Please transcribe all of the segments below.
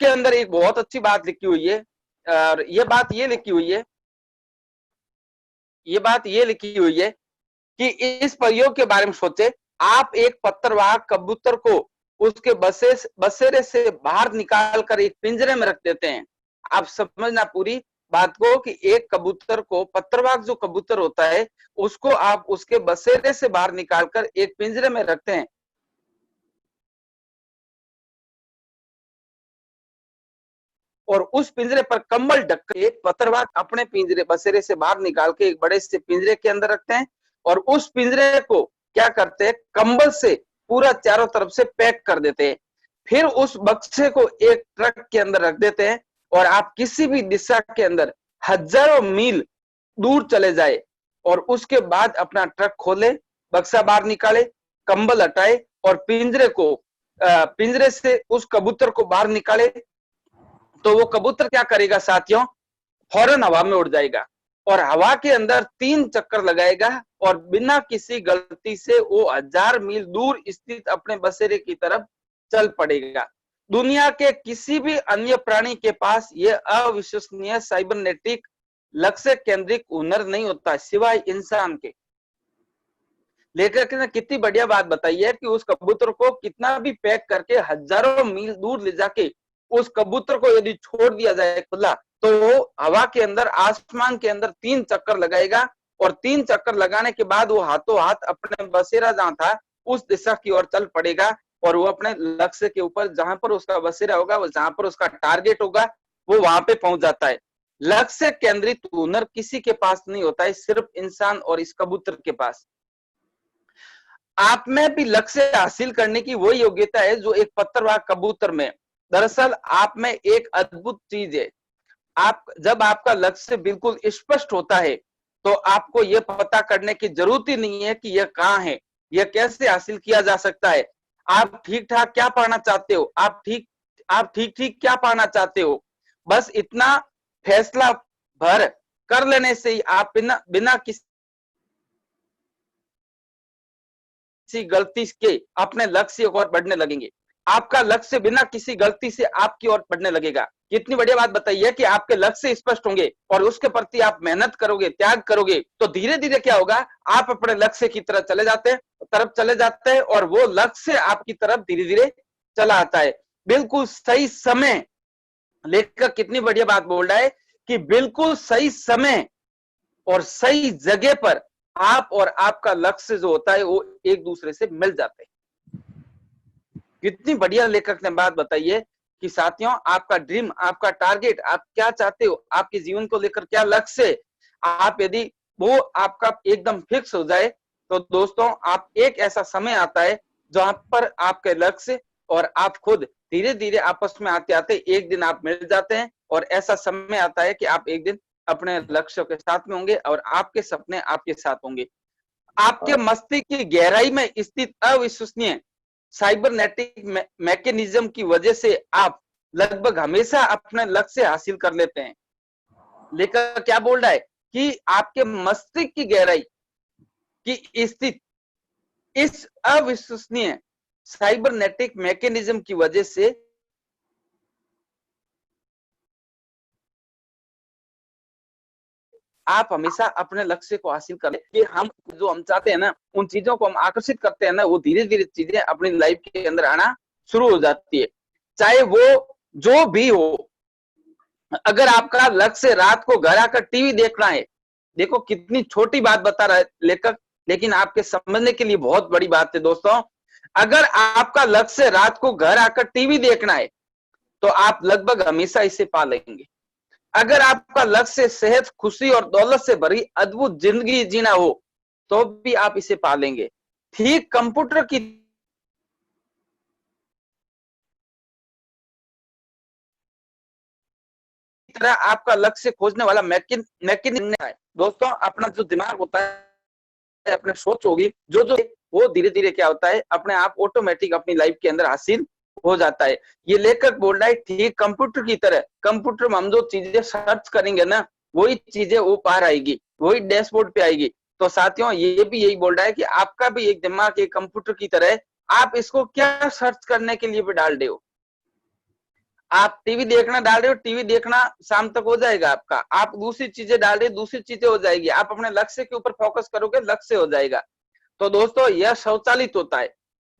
के अंदर एक बहुत अच्छी बात लिखी हुई है, और ये बात ये लिखी हुई है, ये बात ये लिखी हुई है कि इस प्रयोग के बारे में सोचे। आप एक पत्थरवाहक कबूतर को उसके बसेरे से बाहर निकाल कर एक पिंजरे में रख देते हैं। आप समझना पूरी बात को कि एक कबूतर को, पत्थरवाहक जो कबूतर होता है, उसको आप उसके बसेरे से बाहर निकालकर एक पिंजरे में रखते हैं, और उस पिंजरे पर कंबल ढक कर एक पत्थरवाहक अपने पिंजरे बसेरे से बाहर निकाल के एक बड़े से पिंजरे के अंदर रखते हैं, और उस पिंजरे को क्या करते हैं, कंबल से पूरा चारों तरफ से पैक कर देते हैं। फिर उस बक्से को एक ट्रक के अंदर रख देते हैं, और आप किसी भी दिशा के अंदर हजारों मील दूर चले जाए, और उसके बाद अपना ट्रक खोले, बक्सा बाहर निकाले, कंबल हटाए, और पिंजरे से उस कबूतर को बाहर निकाले, तो वो कबूतर क्या करेगा साथियों, फौरन हवा में उड़ जाएगा, और हवा के अंदर 3 चक्कर लगाएगा, और बिना किसी गलती से वो 1000 मील दूर स्थित अपने बसेरे की तरफ चल पड़ेगा। दुनिया के किसी भी अन्य प्राणी के पास यह अविश्वसनीय साइबरनेटिक लक्ष्य केंद्रित हुनर नहीं होता सिवाय इंसान के। लेखक ने कितनी बढ़िया बात बताई है कि उस कबूतर को कितना भी पैक करके हजारों मील दूर ले जाके उस कबूतर को यदि छोड़ दिया जाए खुला, तो वो हवा के अंदर, आसमान के अंदर 3 चक्कर लगाएगा, और 3 चक्कर लगाने के बाद वो हाथों हाथ अपने बसेरा जहां था उस दिशा की ओर चल पड़ेगा, और वो अपने लक्ष्य के ऊपर, जहां पर उसका बसेरा होगा, वो जहां पर उसका टारगेट होगा, वो वहां पे पहुंच जाता है। लक्ष्य केंद्रित हुनर किसी के पास नहीं होता है, सिर्फ इंसान और इस कबूतर के पास। आप में भी लक्ष्य हासिल करने की वो योग्यता है जो एक पत्थरवाहक कबूतर में। दरअसल आप में एक अद्भुत चीज है, आप जब आपका लक्ष्य बिल्कुल स्पष्ट होता है, तो आपको यह पता करने की जरूरत ही नहीं है कि यह कहां है, यह कैसे हासिल किया जा सकता है। आप ठीक ठाक क्या पाना चाहते हो, आप ठीक ठीक क्या पाना चाहते हो, बस इतना फैसला भर कर लेने से ही आप बिना बिना किसी गलती के अपने लक्ष्य की ओर बढ़ने लगेंगे। आपका लक्ष्य बिना किसी गलती से आपकी ओर बढ़ने लगेगा। कितनी बढ़िया बात बताई है कि आपके लक्ष्य स्पष्ट होंगे और उसके प्रति आप मेहनत करोगे, त्याग करोगे, तो धीरे धीरे क्या होगा, आप अपने लक्ष्य की तरफ चले जाते हैं, और वो लक्ष्य आपकी तरफ धीरे धीरे चला आता है। बिल्कुल सही समय, लेखक कितनी बढ़िया बात बोल रहा है कि बिल्कुल सही समय और सही जगह पर आप और आपका लक्ष्य जो होता है वो एक दूसरे से मिल जाते हैं। कितनी बढ़िया लेखक ने बात बताई है कि साथियों, आपका ड्रीम, आपका टारगेट, आप क्या चाहते हो, आपके जीवन को लेकर क्या लक्ष्य, आप यदि वो आपका एकदम फिक्स हो जाए, तो दोस्तों आप एक ऐसा समय आता है जहां पर आपके लक्ष्य और आप खुद धीरे धीरे आपस में आते आते एक दिन आप मिल जाते हैं, और ऐसा समय आता है कि आप एक दिन अपने लक्ष्यों के साथ में होंगे और आपके सपने आपके साथ होंगे। आपके मस्तिष्क की गहराई में स्थित अविश्वसनीय साइबरनेटिक मैकेनिज्म की वजह से आप लगभग हमेशा अपने लक्ष्य हासिल कर लेते हैं। लेखक क्या बोल रहा है कि आपके मस्तिष्क की गहराई की स्थित इस अविश्वसनीय साइबरनेटिक मैकेनिज्म की वजह से आप हमेशा अपने लक्ष्य को हासिल करें कि हम चाहते हैं ना, उन चीजों को हम आकर्षित करते हैं ना, वो धीरे धीरे चीजें अपनी लाइफ के अंदर आना शुरू हो जाती है, चाहे वो जो भी हो। अगर आपका लक्ष्य रात को घर आकर टीवी देखना है, देखो कितनी छोटी बात बता रहा है लेखक, लेकिन आपके समझने के लिए बहुत बड़ी बात है दोस्तों। अगर आपका लक्ष्य रात को घर आकर टीवी देखना है, तो आप लगभग हमेशा इसे पा लेंगे। अगर आपका लक्ष्य सेहत, खुशी और दौलत से भरी अद्भुत जिंदगी जीना हो, तो भी आप इसे पा लेंगे। ठीक कंप्यूटर की तरह आपका लक्ष्य खोजने वाला मैकेनिज्म है दोस्तों। अपना जो दिमाग होता है, अपने सोच होगी, जो वो धीरे धीरे क्या होता है, अपने आप ऑटोमेटिक अपनी लाइफ के अंदर हासिल हो जाता है। ये लेखक बोल रहा है ठीक कंप्यूटर की तरह, कंप्यूटर में हम जो चीजें सर्च करेंगे ना, वही चीजें वो पार आएगी, वही डैशबोर्ड पे आएगी। तो साथियों, ये भी यही बोल रहा है कि आपका भी एक दिमाग एक कंप्यूटर की तरह है, आप इसको क्या सर्च करने के लिए भी डाल रहे हो। आप टीवी देखना डाल रहे हो, टीवी देखना शाम तक हो जाएगा आपका। आप दूसरी चीजें डाल रहे हो, दूसरी चीजें हो जाएगी। आप अपने लक्ष्य के ऊपर फोकस करोगे, लक्ष्य हो जाएगा। तो दोस्तों यह स्वचालित होता है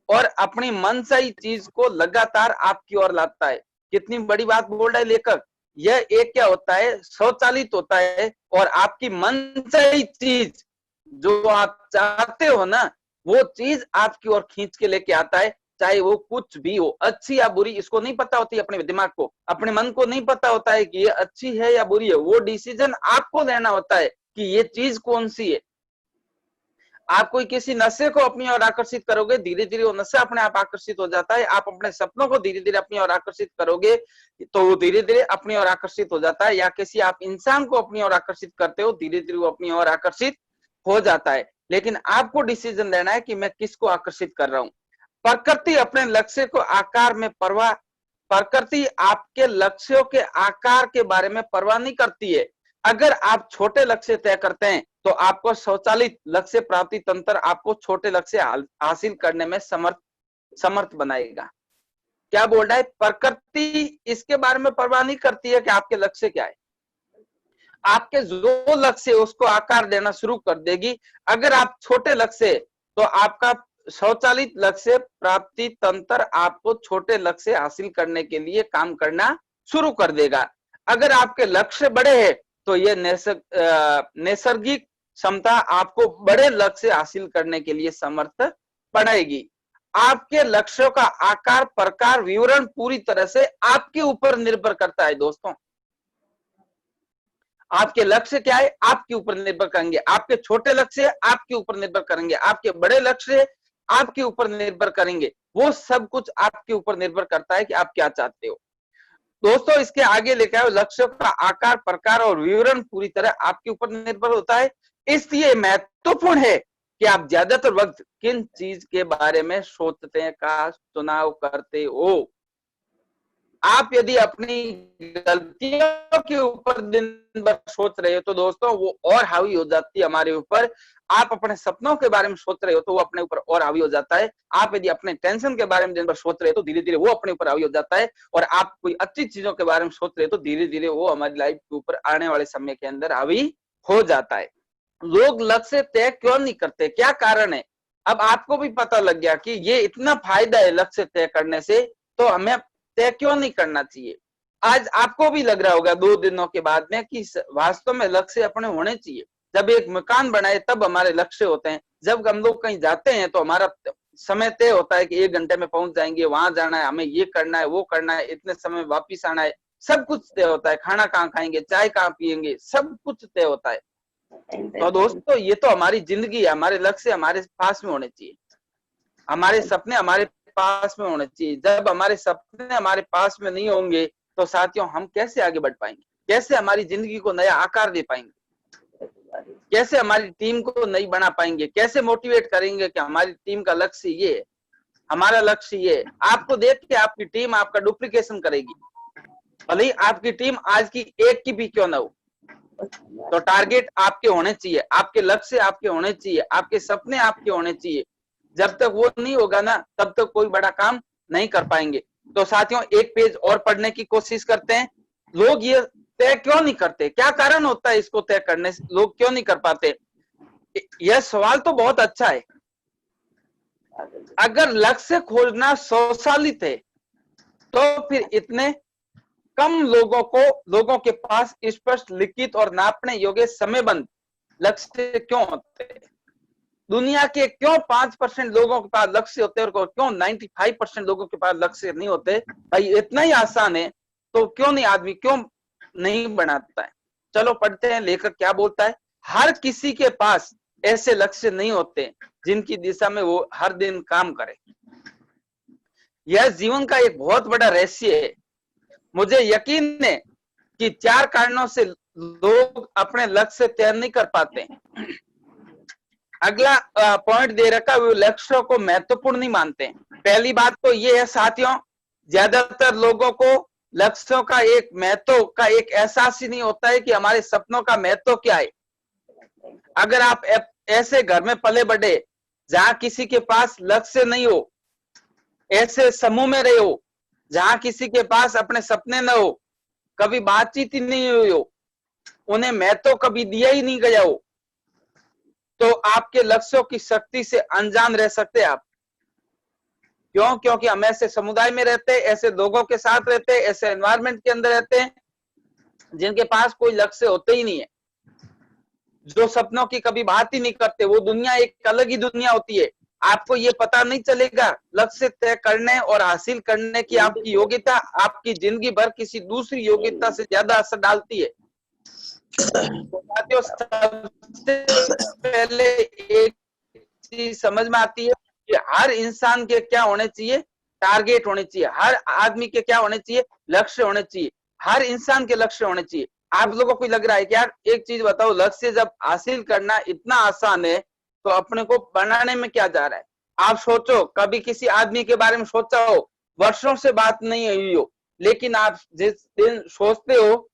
और अपनी मनचाही चीज को लगातार आपकी ओर लाता है। कितनी बड़ी बात बोल रहा है लेखक। यह एक क्या होता है, स्वचालित होता है और आपकी मनचाही चीज जो आप चाहते हो ना, वो चीज आपकी ओर खींच के लेके आता है। चाहे वो कुछ भी हो, अच्छी या बुरी, इसको नहीं पता होती, अपने दिमाग को, अपने मन को नहीं पता होता है कि ये अच्छी है या बुरी है। वो डिसीजन आपको लेना होता है कि ये चीज कौन सी है। आप कोई किसी नशे को अपनी ओर आकर्षित करोगे, धीरे धीरे वो नशा अपने आप आकर्षित हो जाता है। आप अपने सपनों को धीरे धीरे अपनी ओर आकर्षित करोगे तो वो धीरे धीरे अपनी ओर आकर्षित हो जाता है। या किसी आप इंसान को अपनी ओर आकर्षित करते हो, धीरे धीरे वो अपनी ओर आकर्षित हो जाता है। लेकिन आपको डिसीजन लेना है कि मैं किसको आकर्षित कर रहा हूं। प्रकृति अपने लक्ष्य को आकार में परवाह, प्रकृति आपके लक्ष्यों के आकार के बारे में परवाह नहीं करती है। अगर आप छोटे लक्ष्य तय करते हैं तो आपको स्वचालित लक्ष्य प्राप्ति तंत्र आपको छोटे लक्ष्य हासिल करने में समर्थ बनाएगा। क्या बोल रहा है, प्रकृति इसके बारे में परवाह नहीं करती है कि आपके लक्ष्य क्या है। आपके जो लक्ष्य उसको आकार देना शुरू कर देगी। अगर आप छोटे लक्ष्य, तो आपका स्वचालित लक्ष्य प्राप्ति तंत्र आपको छोटे लक्ष्य हासिल करने के लिए काम करना शुरू कर देगा। अगर आपके लक्ष्य बड़े हैं तो यह नैसर्गिक क्षमता आपको बड़े लक्ष्य हासिल करने के लिए समर्थ बनाएगी। आपके लक्ष्यों का आकार, प्रकार, विवरण पूरी तरह से आपके ऊपर निर्भर करता है दोस्तों। आपके लक्ष्य क्या है, आपके ऊपर निर्भर करेंगे। आपके छोटे लक्ष्य आपके ऊपर निर्भर करेंगे, आपके बड़े लक्ष्य आपके ऊपर निर्भर करेंगे। वो सब कुछ आपके ऊपर निर्भर करता है कि आप क्या चाहते हो। दोस्तों इसके आगे लेकर आओ, लक्ष्यों का आकार, प्रकार और विवरण पूरी तरह आपके ऊपर निर्भर होता है। इसलिए महत्वपूर्ण है कि आप ज्यादातर वक्त किन चीज के बारे में सोचते हैं का चुनाव करते हो। आप यदि अपनी गलतियों के ऊपर दिन भर सोच रहे हो तो दोस्तों वो और हावी हो जाती है हमारे ऊपर। आप अपने सपनों के बारे में सोच रहे हो तो वो अपने ऊपर और हावी हो जाता है। आप यदि अपने टेंशन के बारे में दिन भर सोच रहे हो तो धीरे धीरे वो अपने ऊपर हावी हो जाता है। और आप कोई अच्छी चीजों के बारे में सोच रहे हो तो धीरे धीरे वो हमारी लाइफ के ऊपर आने वाले समय के अंदर हावी हो जाता है। लोग लक्ष्य तय क्यों नहीं करते, क्या कारण है। अब आपको भी पता लग गया कि ये इतना फायदा है लक्ष्य तय करने से, तो हमें तय क्यों नहीं करना चाहिए। आज आपको भी लग रहा होगा 2 दिनों के बाद में कि वास्तव में लक्ष्य अपने होने चाहिए। जब एक मकान बनाए तब हमारे लक्ष्य होते हैं। जब हम लोग कहीं जाते हैं तो हमारा समय तय होता है कि 1 घंटे में पहुंच जाएंगे, वहां जाना है, हमें ये करना है, वो करना है, इतने समय में वापिस आना है। सब कुछ तय होता है, खाना कहाँ खाएंगे, चाय कहाँ पियेंगे, सब कुछ तय होता है। तो दोस्तों ये तो हमारी जिंदगी है, हमारे लक्ष्य हमारे पास में होने चाहिए, हमारे सपने हमारे पास में होने चाहिए। जब हमारे सपने हमारे पास में नहीं होंगे तो साथियों हम कैसे आगे बढ़ पाएंगे, कैसे हमारी जिंदगी को नया आकार दे पाएंगे, कैसे हमारी टीम को नई बना पाएंगे, कैसे मोटिवेट करेंगे कि हमारी टीम का लक्ष्य ये है, हमारा लक्ष्य ये है। आपको देख के आपकी टीम आपका डुप्लीकेशन करेगी, भले ही आपकी टीम आज की एक की भी क्यों ना हो। तो टारगेट आपके होने चाहिए, आपके लक्ष्य आपके होने चाहिए, आपके सपने आपके होने चाहिए। जब तक वो नहीं होगा ना तब तक कोई बड़ा काम नहीं कर पाएंगे। तो साथियों एक पेज और पढ़ने की कोशिश करते हैं। लोग ये तय क्यों नहीं करते, क्या कारण होता है इसको तय करने से लोग क्यों नहीं कर पाते। यह सवाल तो बहुत अच्छा है। अगर लक्ष्य खोजना स्वचालित है तो फिर इतने कम लोगों के पास स्पष्ट, लिखित और नापने योग्य समयबद्ध लक्ष्य क्यों होते हैं। दुनिया के क्यों 5% लोगों के पास लक्ष्य होते हैं और क्यों 95% लोगों के पास लक्ष्य नहीं होते। भाई इतना ही आसान है तो क्यों नहीं आदमी क्यों नहीं बनाता है। चलो पढ़ते हैं लेखक क्या बोलता है। हर किसी के पास ऐसे लक्ष्य नहीं होते जिनकी दिशा में वो हर दिन काम करे। यह जीवन का एक बहुत बड़ा रहस्य है। मुझे यकीन है कि 4 कारणों से लोग अपने लक्ष्य तय नहीं कर पाते। अगला पॉइंट दे रखा, वो लक्ष्यों को महत्वपूर्ण नहीं मानते। पहली बात तो ये है साथियों, ज्यादातर लोगों को लक्ष्यों का एक महत्व का एक एहसास ही नहीं होता है कि हमारे सपनों का महत्व क्या है। अगर आप ऐसे घर में पले बढ़े जहां किसी के पास लक्ष्य नहीं हो, ऐसे समूह में रहे हो जहां किसी के पास अपने सपने न हो, कभी बातचीत ही नहीं हुई हो, उन्हें मैं तो कभी दिया ही नहीं गया हो, तो आपके लक्ष्यों की शक्ति से अनजान रह सकते हैं आप। क्यों? क्योंकि हम ऐसे समुदाय में रहते हैं, ऐसे लोगों के साथ रहते हैं, ऐसे एनवायरमेंट के अंदर रहते हैं जिनके पास कोई लक्ष्य होते ही नहीं है, जो सपनों की कभी बात ही नहीं करते। वो दुनिया एक अलग ही दुनिया होती है। आपको ये पता नहीं चलेगा लक्ष्य तय करने और हासिल करने की आपकी योग्यता आपकी जिंदगी भर किसी दूसरी योग्यता से ज्यादा असर डालती है। तो साथियों, सबसे पहले एक चीज समझ में आती है कि हर इंसान के क्या होने चाहिए, टारगेट होने चाहिए। हर आदमी के क्या होने चाहिए, लक्ष्य होने चाहिए। हर इंसान के लक्ष्य होने चाहिए। आप लोगों को लग रहा है कि यार एक चीज बताओ, लक्ष्य जब हासिल करना इतना आसान है तो अपने को बनाने में क्या जा रहा है? आप सोचो, कभी किसी आदमी के बारे में सोचा हो, वर्षों से बात नहीं हुई हो, लेकिन आप जिस दिन सोचते हो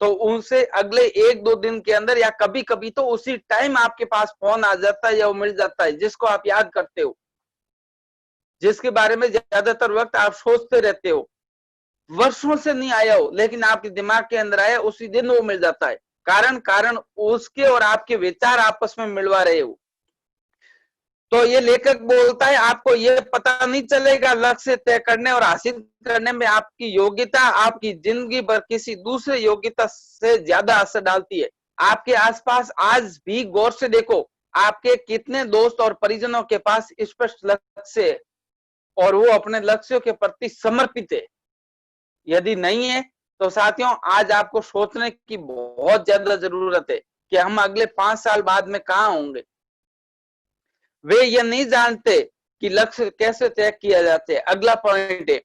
तो उनसे अगले 1-2 दिन के अंदर या कभी कभी तो उसी टाइम आपके पास फोन आ जाता है या वो मिल जाता है जिसको आप याद करते हो, जिसके बारे में ज्यादातर वक्त आप सोचते रहते हो। वर्षों से नहीं आया हो लेकिन आपके दिमाग के अंदर आया, उसी दिन वो मिल जाता है। कारण कारण उसके और आपके विचार आपस में मिलवा रहे हो। तो ये लेखक बोलता है आपको ये पता नहीं चलेगा लक्ष्य तय करने और हासिल करने में आपकी योग्यता आपकी जिंदगी भर किसी दूसरे योग्यता से ज्यादा असर डालती है। आपके आसपास आज भी गौर से देखो, आपके कितने दोस्त और परिजनों के पास स्पष्ट लक्ष्य है और वो अपने लक्ष्यों के प्रति समर्पित है? यदि नहीं है तो साथियों, आज आपको सोचने की बहुत ज्यादा जरूरत है कि हम अगले 5 साल बाद में कहां होंगे। वे ये नहीं जानते कि लक्ष्य कैसे तय किया जाते है। अगला पॉइंट है,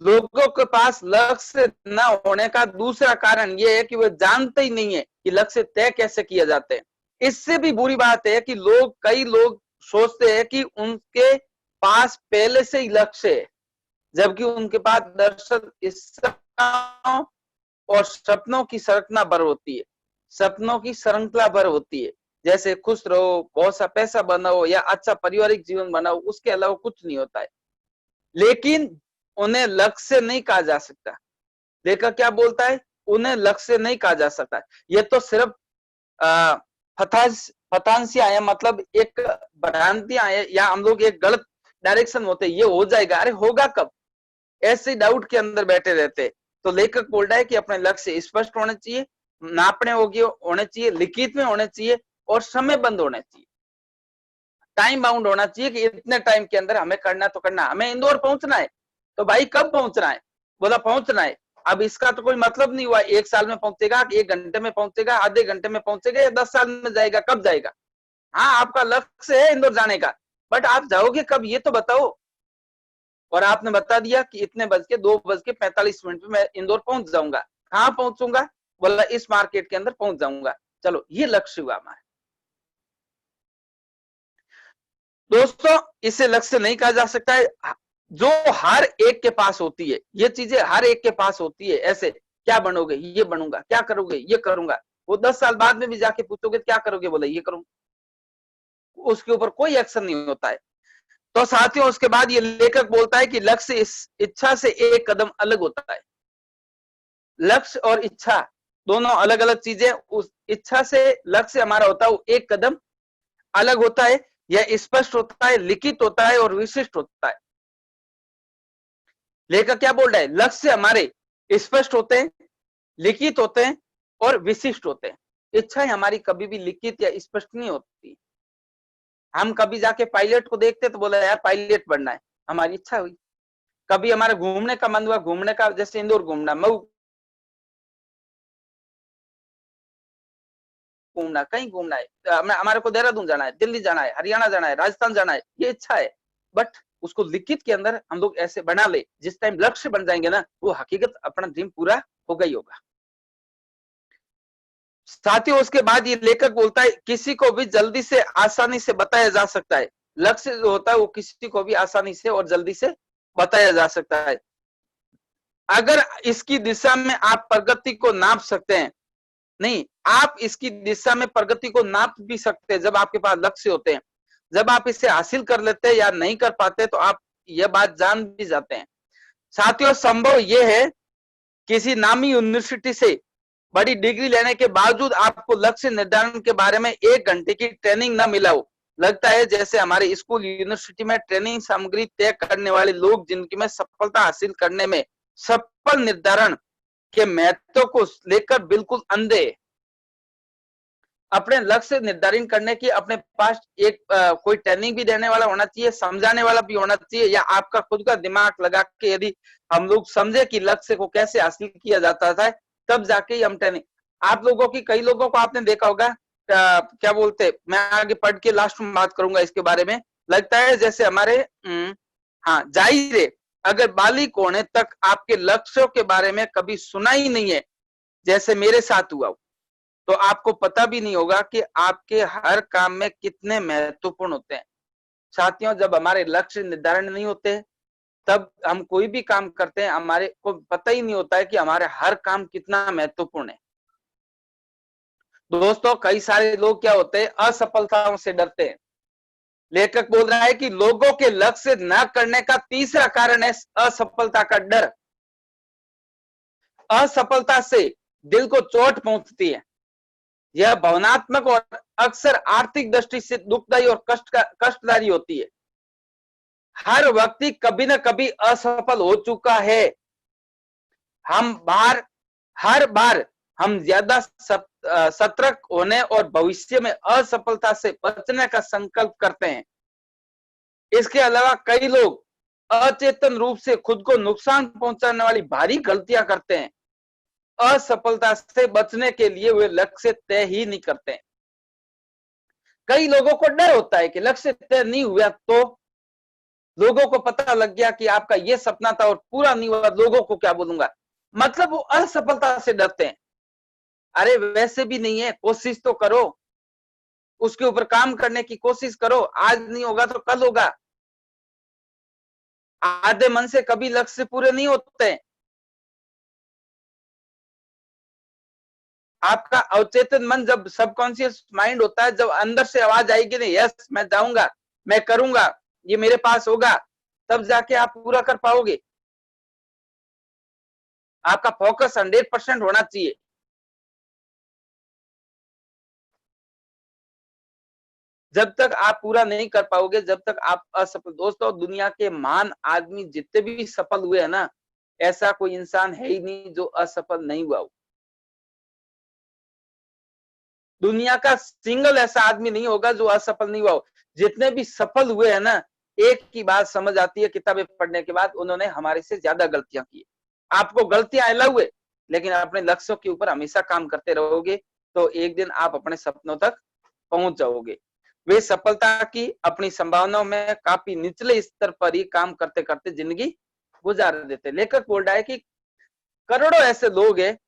लोगों के पास लक्ष्य न होने का दूसरा कारण यह है कि वे जानते ही नहीं है कि लक्ष्य तय कैसे किए जाते हैं। इससे भी बुरी बात है कि कई लोग सोचते हैं कि उनके पास पहले से ही लक्ष्य है, जबकि उनके पास दरअसल इच्छाओं और सपनों की संरचना भर होती है, सपनों की श्रृंखला भर होती है। जैसे खुश रहो, बहुत सा पैसा बनाओ या अच्छा पारिवारिक जीवन बनाओ, उसके अलावा कुछ नहीं होता है। लेकिन उन्हें लक्ष्य नहीं कहा जा सकता। लेखक क्या बोलता है, उन्हें लक्ष्य नहीं कहा जा सकता। ये तो सिर्फ फतांसियां है, मतलब एक भ्रांतियां है, या हम लोग एक गलत डायरेक्शन होते, ये हो जाएगा, अरे होगा कब, ऐसे डाउट के अंदर बैठे रहते। तो लेखक बोल रहा है कि अपने लक्ष्य स्पष्ट होने चाहिए, नापने होने चाहिए, लिखित में होने चाहिए और समय बंद होने चाहिए। टाइम बाउंड होना चाहिए कि इतने टाइम के अंदर हमें करना तो करना। हमें इंदौर पहुंचना है तो भाई कब पहुंचना है, बोला पहुंचना है। अब इसका तो कोई मतलब नहीं हुआ 1 साल में पहुंचेगा, 1 घंटे में पहुंचेगा, आधे घंटे में पहुंचेगा या 10 साल में जाएगा, कब जाएगा। हाँ, आपका लक्ष्य है इंदौर जाने का, बट आप जाओगे कब ये तो बताओ। और आपने बता दिया कि इतने 2:45 में मैं इंदौर पहुंच जाऊंगा। कहां पहुंचूंगा, बोला इस मार्केट के अंदर पहुंच जाऊंगा। चलो, ये लक्ष्य हुआ हमारा। दोस्तों, इसे लक्ष्य नहीं कहा जा सकता है, जो हर एक के पास होती है। ये चीजें हर एक के पास होती है। ऐसे क्या बनोगे, ये बनूंगा, क्या करोगे, ये करूंगा। वो 10 साल बाद में भी जाके पूछोगे क्या करोगे, बोले ये करूंगा। उसके ऊपर कोई एक्शन नहीं होता है। तो साथियों, उसके बाद ये लेखक बोलता है कि लक्ष्य इस इच्छा से एक कदम अलग होता है। लक्ष्य और इच्छा दोनों अलग अलग चीजें। उस इच्छा से लक्ष्य हमारा होता है वो एक कदम अलग होता है। यह स्पष्ट होता है, लिखित होता है और विशिष्ट होता है। लेखक क्या बोल रहा है, लक्ष्य हमारे स्पष्ट होते हैं, लिखित होते हैं और विशिष्ट होते हैं। इच्छाएं हमारी कभी भी लिखित या स्पष्ट नहीं होती। हम कभी जाके पायलट को देखते तो बोला यार पायलट बनना है, हमारी इच्छा हुई। कभी हमारा घूमने का मन हुआ, घूमने का, जैसे इंदौर घूमना, मऊ घूमना, कहीं घूमना है, हमारे को देहरादून जाना है, दिल्ली जाना है, हरियाणा जाना है, राजस्थान जाना है, ये इच्छा है। बट उसको लिखित के अंदर हम लोग ऐसे बना ले, जिस टाइम लक्ष्य बन जाएंगे ना, वो हकीकत अपना ड्रीम पूरा होगा ही होगा। साथियों, उसके बाद ये लेखक बोलता है किसी को भी जल्दी से आसानी से बताया जा सकता है। लक्ष्य जो होता है वो किसी को भी आसानी से और जल्दी से बताया जा सकता है, अगर इसकी दिशा में आप प्रगति को नाप सकते हैं। नहीं, आप इसकी दिशा में प्रगति को नाप भी सकते हैं जब आपके पास लक्ष्य होते हैं। जब आप इसे हासिल कर लेते हैं या नहीं कर पाते तो आप यह बात जान भी जाते हैं। साथियों, संभव यह है किसी नामी यूनिवर्सिटी से बड़ी डिग्री लेने के बावजूद आपको लक्ष्य निर्धारण के बारे में 1 घंटे की ट्रेनिंग न मिला हो। लगता है जैसे हमारे स्कूल यूनिवर्सिटी में ट्रेनिंग सामग्री तय करने वाले लोग जिंदगी में सफलता हासिल करने में सफल निर्धारण के महत्व को लेकर बिल्कुल अंधे। अपने लक्ष्य निर्धारित करने की अपने पास एक कोई ट्रेनिंग भी देने वाला होना चाहिए, समझाने वाला भी होना चाहिए, या आपका खुद का दिमाग लगा के यदि हम लोग समझे कि लक्ष्य को कैसे हासिल किया जाता है, तब जाके हम ट्रेनिंग। आप लोगों की कई लोगों को आपने देखा होगा, क्या बोलते, मैं आगे पढ़ के लास्ट में बात करूंगा इसके बारे में। लगता है जैसे हमारे हाँ, जाहिर है अगर बालिक होने तक आपके लक्ष्यों के बारे में कभी सुना ही नहीं है, जैसे मेरे साथ हुआ, तो आपको पता भी नहीं होगा कि आपके हर काम में कितने महत्वपूर्ण होते हैं। साथियों, जब हमारे लक्ष्य निर्धारण नहीं होते तब हम कोई भी काम करते हैं, हमारे को पता ही नहीं होता है कि हमारे हर काम कितना महत्वपूर्ण है। दोस्तों, कई सारे लोग क्या होते हैं, असफलताओं से डरते हैं। लेखक बोल रहा है कि लोगों के लक्ष्य न करने का तीसरा कारण है असफलता का डर। असफलता से दिल को चोट पहुंचती है। यह भावनात्मक और अक्सर आर्थिक दृष्टि से दुखदायी और कष्टदायी होती है। हर व्यक्ति कभी न कभी असफल हो चुका है। हर बार हम ज्यादा सतर्क होने और भविष्य में असफलता से बचने का संकल्प करते हैं। इसके अलावा कई लोग अचेतन रूप से खुद को नुकसान पहुंचाने वाली भारी गलतियां करते हैं। असफलता से बचने के लिए वे लक्ष्य तय ही नहीं करते। कई लोगों को डर होता है कि लक्ष्य तय नहीं हुआ तो लोगों को पता लग गया कि आपका ये सपना था और पूरा नहीं हुआ, लोगों को क्या बोलूंगा, मतलब वो असफलता से डरते हैं। अरे वैसे भी नहीं है, कोशिश तो करो, उसके ऊपर काम करने की कोशिश करो, आज नहीं होगा तो कल होगा। आधे मन से कभी लक्ष्य पूरे नहीं होते। आपका अवचेतन मन, जब सबकॉन्शियस माइंड होता है, जब अंदर से आवाज आएगी नहीं, यस मैं जाऊंगा, मैं करूंगा, ये मेरे पास होगा, तब जाके आप पूरा कर पाओगे। आपका फोकस 100% होना चाहिए। जब तक आप पूरा नहीं कर पाओगे, जब तक आप असफल। दोस्तों, दुनिया के महान आदमी जितने भी सफल हुए हैं ना, ऐसा कोई इंसान है ही नहीं जो असफल नहीं हुआ हो। दुनिया का सिंगल ऐसा आदमी नहीं होगा जो असफल नहीं हुआ हो। जितने भी सफल हुए हैं ना, एक ही बात समझ आती है किताबें पढ़ने के बाद, उन्होंने हमारे से ज्यादा गलतियां की। आपको गलतियां अलग हुए, लेकिन अपने लक्ष्यों के ऊपर हमेशा काम करते रहोगे तो एक दिन आप अपने सपनों तक पहुंच जाओगे। वे सफलता की अपनी संभावनाओं में काफी निचले स्तर पर ही काम करते करते जिंदगी गुजार देते। लेखक बोल रहा है कि करोड़ों ऐसे लोग हैं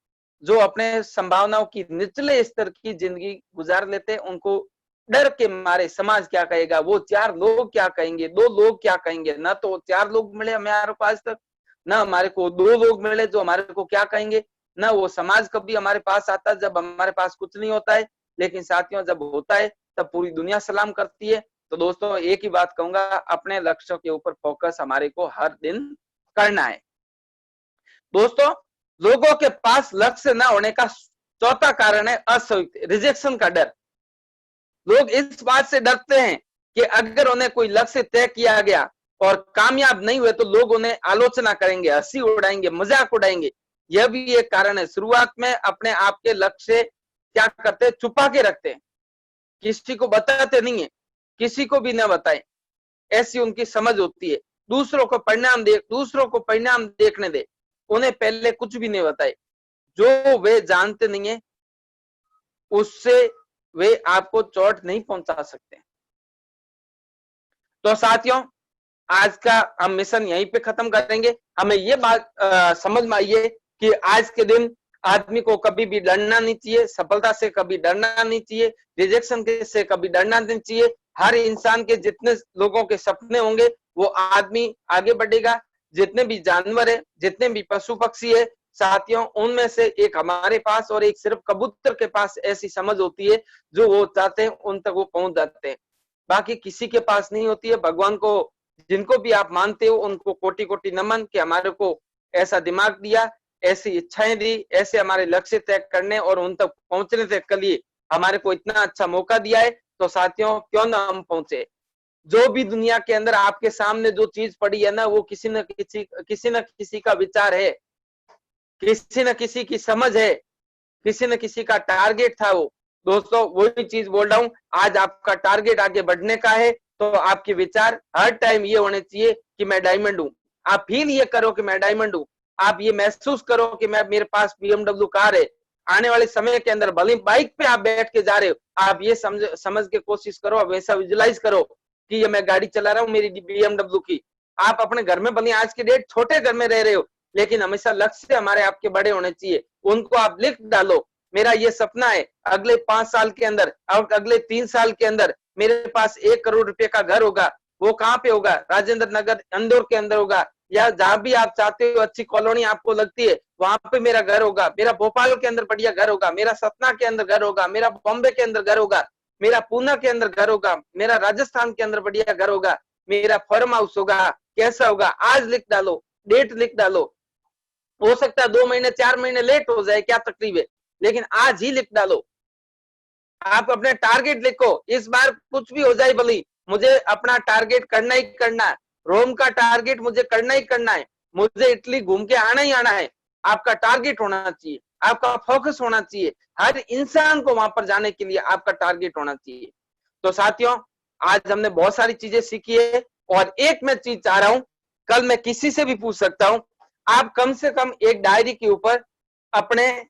जो अपने संभावनाओं की निचले स्तर की जिंदगी गुजार लेते हैं। उनको डर के मारे समाज क्या कहेगा, वो 4 लोग क्या कहेंगे, 2 लोग क्या कहेंगे। ना तो 4 लोग मिले हमारे को आज तक, ना हमारे को 2 लोग मिले जो हमारे को क्या कहेंगे, ना वो समाज कभी हमारे पास आता है जब हमारे पास कुछ नहीं होता है। लेकिन साथियों, जब होता है तब पूरी दुनिया सलाम करती है। तो दोस्तों, एक ही बात कहूंगा, अपने लक्ष्यों के ऊपर फोकस हमारे को हर दिन करना है। दोस्तों, लोगों के पास लक्ष्य न होने का चौथा कारण है अस्वीकृति, रिजेक्शन का डर। लोग इस बात से डरते हैं कि अगर उन्हें कोई लक्ष्य तय किया गया और कामयाब नहीं हुए तो लोग उन्हें आलोचना करेंगे, हंसी उड़ाएंगे, मजाक उड़ाएंगे। यह भी एक कारण है। शुरुआत में अपने आप के लक्ष्य क्या करते हैं, छुपा के रखते हैं, किसी को बताते नहीं है, किसी को भी न बताएं, ऐसी उनकी समझ होती है। दूसरों को परिणाम देखने दे, उन्हें पहले कुछ भी नहीं बताए। जो वे जानते नहीं है उससे वे आपको चोट नहीं पहुंचा सकते। तो साथियों, आज का हम मिशन यहीं पे खत्म करेंगे। हमें ये बात समझ में आई है कि आज के दिन आदमी को कभी भी डरना नहीं चाहिए, सफलता से कभी डरना नहीं चाहिए, रिजेक्शन से कभी डरना नहीं चाहिए। हर इंसान के जितने लोगों के सपने होंगे वो आदमी आगे बढ़ेगा। जितने भी जानवर है, जितने भी पशु पक्षी है साथियों, उनमें से एक हमारे पास और एक सिर्फ कबूतर के पास ऐसी समझ होती है, जो वो चाहते हैं उन तक वो पहुंच जाते हैं, बाकी किसी के पास नहीं होती है। भगवान को जिनको भी आप मानते हो उनको कोटि कोटि नमन कि हमारे को ऐसा दिमाग दिया, ऐसी इच्छाएं दी, ऐसे हमारे लक्ष्य तय करने और उन तक पहुंचने तक के लिए हमारे को इतना अच्छा मौका दिया है। तो साथियों क्यों ना हम पहुंचे। जो भी दुनिया के अंदर आपके सामने जो चीज पड़ी है ना, वो किसी न किसी का विचार है, किसी न किसी की समझ है, किसी न किसी का टारगेट था वो। दोस्तों वही चीज बोल रहा हूं, आज आपका टारगेट आगे बढ़ने का है तो आपके विचार हर टाइम ये होने चाहिए कि मैं डायमंड हूं। आप फील ये करो कि मैं डायमंड हूं, आप ये महसूस करो कि मैं मेरे पास BMW कार है। आने वाले समय के अंदर भले बाइक पे आप बैठ के जा रहे हो, आप ये समझ के कोशिश करो, वैसा विजुलाइज करो कि ये मैं गाड़ी चला रहा हूँ मेरी BMW की। आप अपने घर में भले आज के डेट छोटे घर में रह रहे हो, लेकिन हमेशा लक्ष्य हमारे आपके बड़े होने चाहिए, उनको आप लिख डालो। मेरा ये सपना है अगले 5 साल के अंदर और अगले 3 साल के अंदर मेरे पास 1 करोड़ रुपए का घर होगा। वो कहाँ पे होगा? राजेंद्र नगर इंदौर के अंदर होगा, या जहां भी आप चाहते हो अच्छी कॉलोनी आपको लगती है वहां पे मेरा घर होगा। मेरा भोपाल के अंदर बढ़िया घर होगा, मेरा सतना के अंदर घर होगा, मेरा बॉम्बे के अंदर घर होगा, मेरा पूना के अंदर घर होगा, मेरा राजस्थान के अंदर बढ़िया घर होगा, मेरा फार्म हाउस होगा। कैसा होगा? आज लिख डालो, डेट लिख डालो। हो सकता है 2 महीने 4 महीने लेट हो जाए, क्या तकलीफ है, लेकिन आज ही लिख डालो। आप अपने टारगेट लिखो, इस बार कुछ भी हो जाए भली, मुझे अपना टारगेट करना ही करना है। रोम का टारगेट मुझे करना ही करना है, मुझे इटली घूम के आना ही आना है। आपका टारगेट होना चाहिए, आपका फोकस होना चाहिए, हर इंसान को वहां पर जाने के लिए आपका टारगेट होना चाहिए। तो साथियों आज हमने बहुत सारी चीजें सीखी है, और एक मैं चीज चाह रहा हूं, कल मैं किसी से भी पूछ सकता हूं, आप कम से कम एक डायरी के ऊपर अपने,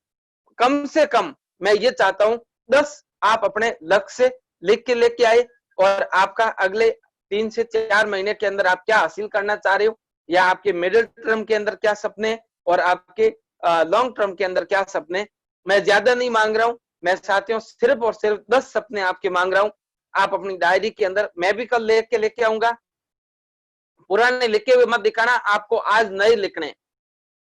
कम से कम मैं ये चाहता हूं 10 आप अपने लक्ष्य लिख के लेके आए, और आपका अगले 3 से 4 महीने के अंदर आप क्या हासिल करना चाह रहे हो, या आपके मिडिल टर्म के अंदर क्या सपने, और आपके लॉन्ग टर्म के अंदर क्या सपने। मैं ज्यादा नहीं मांग रहा हूं, मैं साथियों सिर्फ और सिर्फ 10 सपने आपके मांग रहा हूं। आप अपनी डायरी के अंदर, मैं भी कल लेके आऊंगा, पुराने लिखे हुए मत दिखाना, आपको आज नए लिखने।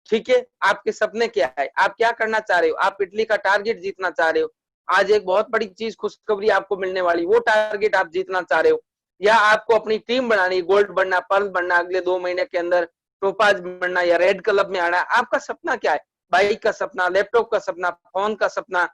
ठीक है, आपके सपने क्या है, आप क्या करना चाह रहे हो, आप इटली का टारगेट जीतना चाह रहे हो, आज एक बहुत बड़ी चीज खुशखबरी आपको मिलने वाली, वो टारगेट आप जीतना चाह रहे हो, या आपको अपनी टीम बनानी, गोल्ड बनना, पर्ल बनना, अगले 2 महीने के अंदर टोपाज बनना, या रेड क्लब में आना, आपका सपना क्या है? बाइक का सपना, लैपटॉप का सपना, फोन का सपना,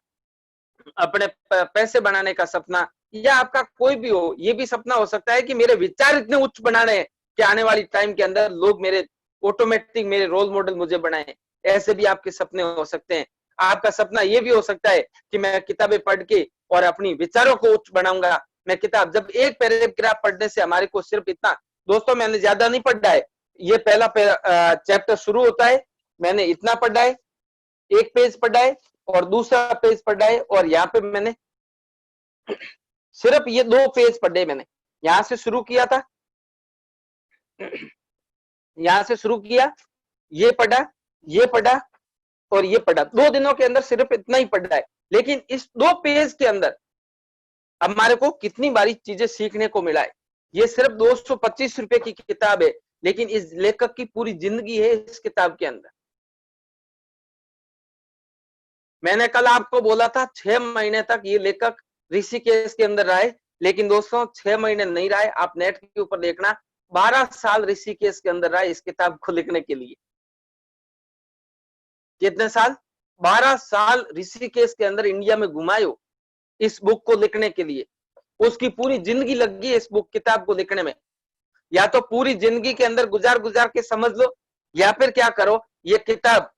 अपने पैसे बनाने का सपना, या आपका कोई भी हो। ये भी सपना हो सकता है कि मेरे विचार इतने उच्च बनाने हैं कि आने वाली टाइम के अंदर लोग मेरे ऑटोमेटिक मेरे रोल मॉडल मुझे बनाए। ऐसे भी आपके सपने हो सकते हैं। आपका सपना ये भी हो सकता है कि मैं किताबें पढ़ के और अपनी विचारों को उच्च बनाऊंगा। मैं किताब, जब एक पैराग्राफ पढ़ने से हमारे को सिर्फ इतना, दोस्तों मैंने ज्यादा नहीं पढ़ा है, ये पहला चैप्टर शुरू होता है, मैंने इतना पढ़ा है, एक पेज पढ़ा है और दूसरा पेज पढ़ा है, और यहाँ पे मैंने सिर्फ ये 2 पेज पढ़े। मैंने यहां से शुरू किया था, यहां से शुरू किया, ये पढ़ा, ये पढ़ा और ये पढ़ा, 2 दिनों के अंदर सिर्फ इतना ही पढ़ा है। लेकिन इस 2 पेज के अंदर हमारे को कितनी बारी चीजें सीखने को मिला है। ये सिर्फ 225 रुपए की किताब है, लेकिन इस लेखक की पूरी जिंदगी है इस किताब के अंदर। मैंने कल आपको बोला था 6 महीने तक ये लेखक ऋषिकेश के अंदर रहा है, लेकिन दोस्तों 6 महीने नहीं रहा है, आप नेट के ऊपर देखना, 12 साल ऋषिकेश के अंदर रहा है इस किताब को लिखने के लिए। कितने साल? 12 साल ऋषिकेश के अंदर इंडिया में घुमायो इस बुक को लिखने के लिए। उसकी पूरी जिंदगी लग गई इस बुक किताब को लिखने में। या तो पूरी जिंदगी के अंदर गुजार गुजार के समझ लो, या फिर क्या करो, ये किताब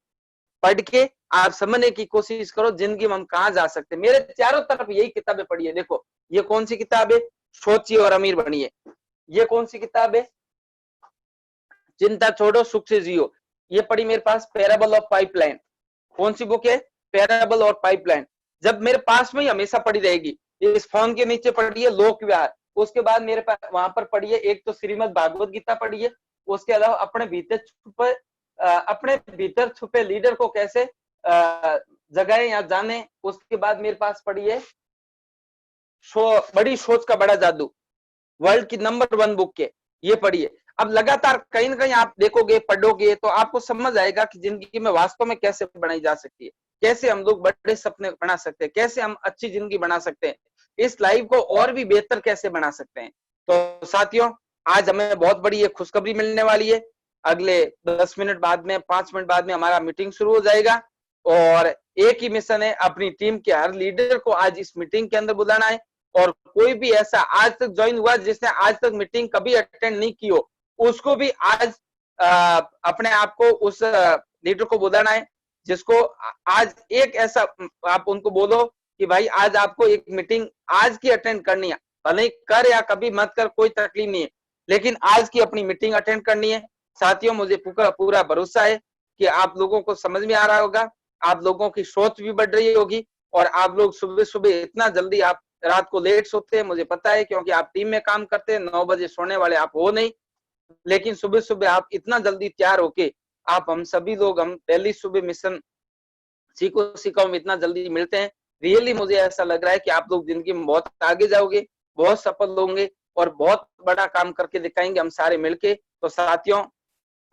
पढ़ के आप समझने की कोशिश करो जिंदगी में हम कहां जा सकते हैं। मेरे चारों तरफ यही किताबें पढ़ी है। देखो ये कौन सी किताब है? सोचिए और अमीर बनिए। ये कौन सी किताब है? चिंता छोड़ो सुख से जियो। ये पढ़ी मेरे पास, पैराबल ऑफ पाइपलाइन। कौन सी बुक है? पैराबल और पाइपलाइन। जब मेरे पास में ही हमेशा पड़ी रहेगी। इस फोन के नीचे पड़ी है लोक विहार। उसके बाद मेरे पास वहां पर पड़ी है, एक तो श्रीमद् भागवत गीता पड़ी है, उसके अलावा अपने भीतर छुपे लीडर को कैसे जगाए या जाने। उसके बाद मेरे पास पड़ी है बड़ी सोच का बड़ा जादू, वर्ल्ड की नंबर 1 बुक के, ये पढ़िए। अब लगातार कहीं ना कहीं आप देखोगे, पढ़ोगे, तो आपको समझ आएगा कि जिंदगी में वास्तव में कैसे बनाई जा सकती है, कैसे हम लोग बड़े सपने बना सकते हैं, कैसे हम अच्छी जिंदगी बना सकते हैं, इस लाइफ को और भी बेहतर कैसे बना सकते हैं। तो साथियों आज हमें बहुत बड़ी एक खुशखबरी मिलने वाली है। अगले 10 मिनट बाद में, 5 मिनट बाद में हमारा मीटिंग शुरू हो जाएगा और एक ही मिशन है, अपनी टीम के हर लीडर को आज इस मीटिंग के अंदर बुलाना है। और कोई भी ऐसा आज तक ज्वाइन हुआ जिसने आज तक मीटिंग कभी अटेंड नहीं की हो, उसको भी आज अपने आप को उस लीडर को बुलाना है, जिसको आज एक ऐसा आप उनको बोलो कि भाई आज आपको एक मीटिंग आज की अटेंड करनी है, भले कर या कभी मत कर, कोई तकलीफ नहीं है, लेकिन आज की अपनी मीटिंग अटेंड करनी है। साथियों, मुझे पूरा भरोसा है कि आप लोगों को समझ में आ रहा होगा, आप लोगों की सोच भी बढ़ रही होगी और आप लोग सुबह सुबह इतना जल्दी, आप रात को लेट सोते हैं मुझे पता है, क्योंकि आप टीम में काम करते हैं, 9 बजे सोने वाले आप हो नहीं, लेकिन सुबह सुबह आप इतना जल्दी तैयार होके आप हम सभी लोग हम पहली सुबह मिशन सीखो सीखो में इतना जल्दी मिलते हैं। रियली मुझे ऐसा लग रहा है कि आप लोग जिंदगी में बहुत आगे जाओगे, बहुत सफल होंगे और बहुत बड़ा काम करके दिखाएंगे हम सारे मिलके। तो साथियों,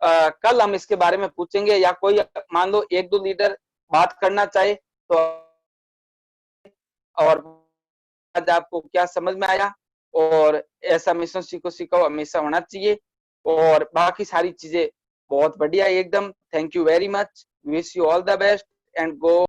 कल हम इसके बारे में पूछेंगे, या कोई मान लो एक दो लीडर बात करना चाहे तो, और आज आपको क्या समझ में आया, और ऐसा मिशन सीखो सीखो हमेशा होना चाहिए, और बाकी सारी चीजें बहुत बढ़िया एकदम। Thank you very much, wish you all the best and go